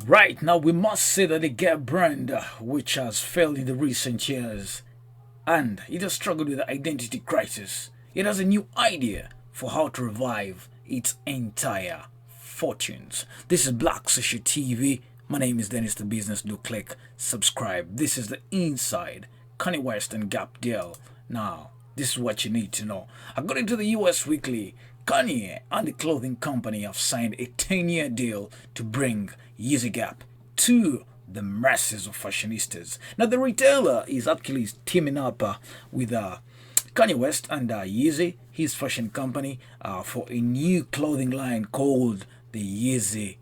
Right now, we must say that the Gap brand, which has failed in the recent years, and it has struggled with the identity crisis, it has a new idea for how to revive its entire fortunes. This is Black Social TV. My name is Dennis the Business. Do click subscribe. This is the inside Kanye West and Gap deal. Now, this is what you need to know. According to the US Weekly, Kanye and the clothing company have signed a 10-year deal to bring Yeezy Gap to the masses of fashionistas. Now, the retailer is actually teaming up with Kanye West and Yeezy, his fashion company, for a new clothing line called the Yeezy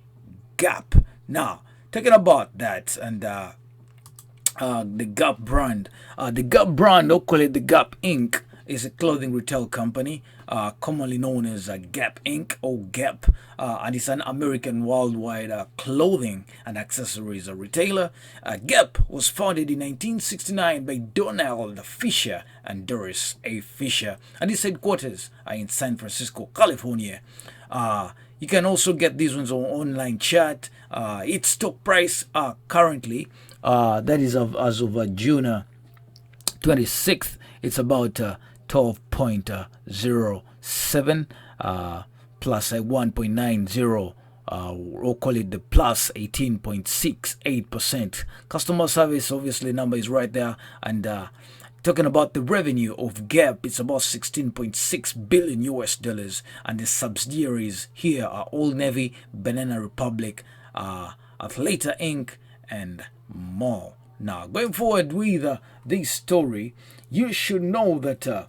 Gap. Now, talking about that and the Gap brand. The Gap brand, or call it the Gap Inc., is a clothing retail company, commonly known as Gap Inc. or Gap, and it's an American worldwide clothing and accessories retailer. Gap was founded in 1969 by Donald Fisher and Doris A. Fisher, and its headquarters are in San Francisco, California. You can also get these ones on online chat. Its stock price currently, that is as of June 26th, it's about 12.07 plus a 1.90, we'll call it the plus 18.68%. Customer service, obviously, number is right there. And talking about the revenue of Gap, it's about 16.6 billion US dollars, and the subsidiaries here are Old Navy, Banana Republic, Athleta Inc., and more. Now, going forward with this story, you should know that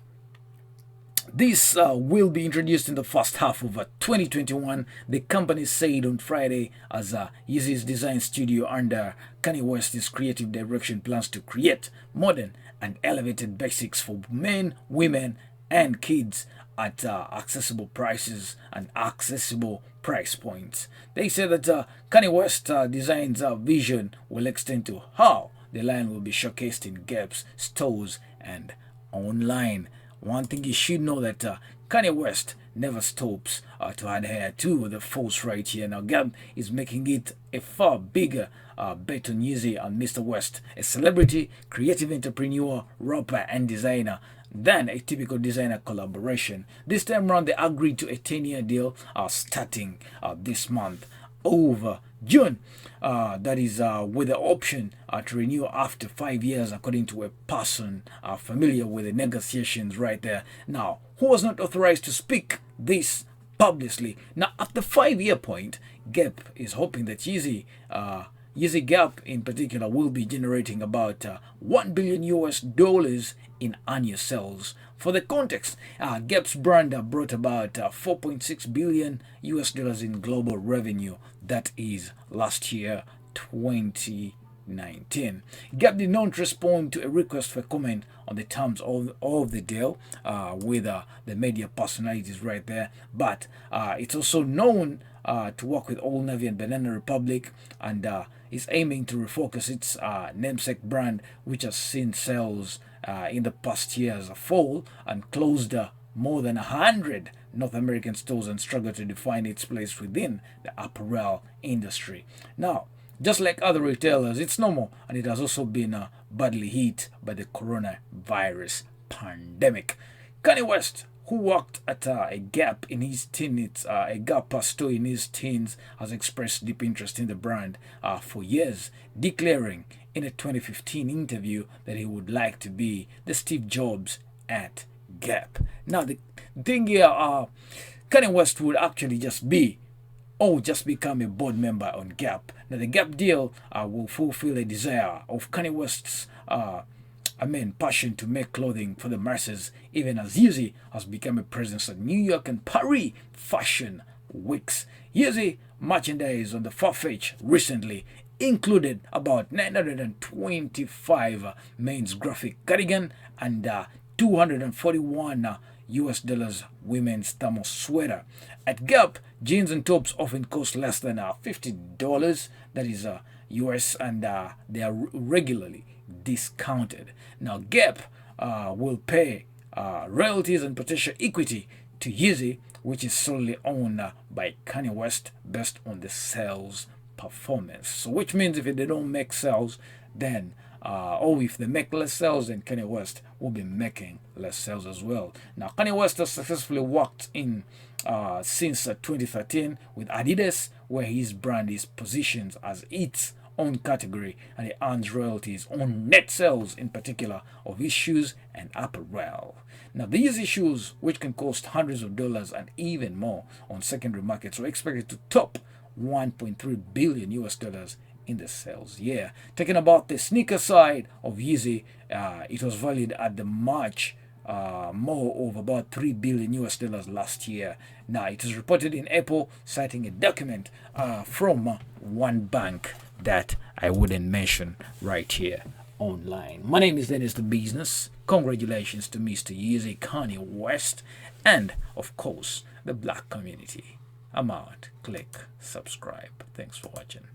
this will be introduced in the first half of 2021. The company said on Friday, as Yeezy's design studio under Kanye West's creative direction plans to create modern and elevated basics for men, women, and kids at accessible prices and accessible price points. They say that Kanye West design's vision will extend to how the line will be showcased in Gap's stores and online. One thing you should know that Kanye West never stops to adhere to the force right here. Now, Gap is making it a far bigger bet on Yeezy and Mr. West, a celebrity, creative entrepreneur, rapper, and designer, than a typical designer collaboration. This time around, they agreed to a 10-year deal starting this month over June. That is with the option to renew after 5 years, according to a person familiar with the negotiations right there. Now, who was not authorized to speak this publicly. Now, at the 5 year point, Gap is hoping that Yeezy Gap in particular will be generating about 1 billion US dollars in annual sales. For the context, Gap's brand brought about 4.6 billion US dollars in global revenue. That is last year, 2019. Gap did not respond to a request for comment on the terms of the deal with the media personalities right there, but it's also known to work with Old Navy and Banana Republic, and is aiming to refocus its namesake brand, which has seen sales in the past years fall and closed more than 100 North American stores and struggled to define its place within the apparel industry. Now, just like other retailers, it's normal, and it has also been badly hit by the coronavirus pandemic. Kanye West, who worked at a Gap in his teens, a Gap store in his teens, has expressed deep interest in the brand for years, declaring in a 2015 interview that he would like to be the Steve Jobs at Gap. Now, the thing here, Kanye West would actually just become a board member on Gap. Now, the Gap deal will fulfill a desire of Kanye West's passion to make clothing for the masses, even as Yeezy has become a presence at New York and Paris fashion weeks. Yeezy merchandise on the Farfetch recently included about 925 men's graphic cardigan and 241 US dollars women's thermal sweater. At Gap, jeans and tops often cost less than $50, that is US, and they are regularly discounted. Now, Gap will pay royalties and potential equity to Yeezy, which is solely owned by Kanye West based on the sales performance. So which means if they don't make sales, then or if they make less sales, then Kanye West will be making less sales as well. Now, Kanye West has successfully worked in since 2013 with Adidas, where his brand is positioned as its own category, and he earns royalties on net sales, in particular of his shoes and apparel. Now, these issues, which can cost hundreds of dollars and even more on secondary markets, are expected to top 1.3 billion US dollars in the sales year. Talking about the sneaker side of Yeezy, it was valued at the March more of about 3 billion US dollars last year. Now, it is reported in April, citing a document from one bank that I wouldn't mention right here online. My name is Dennis the Business. Congratulations to Mr. Yeezy, Kanye West, and of course the black community. I'm out. Click subscribe. Thanks for watching.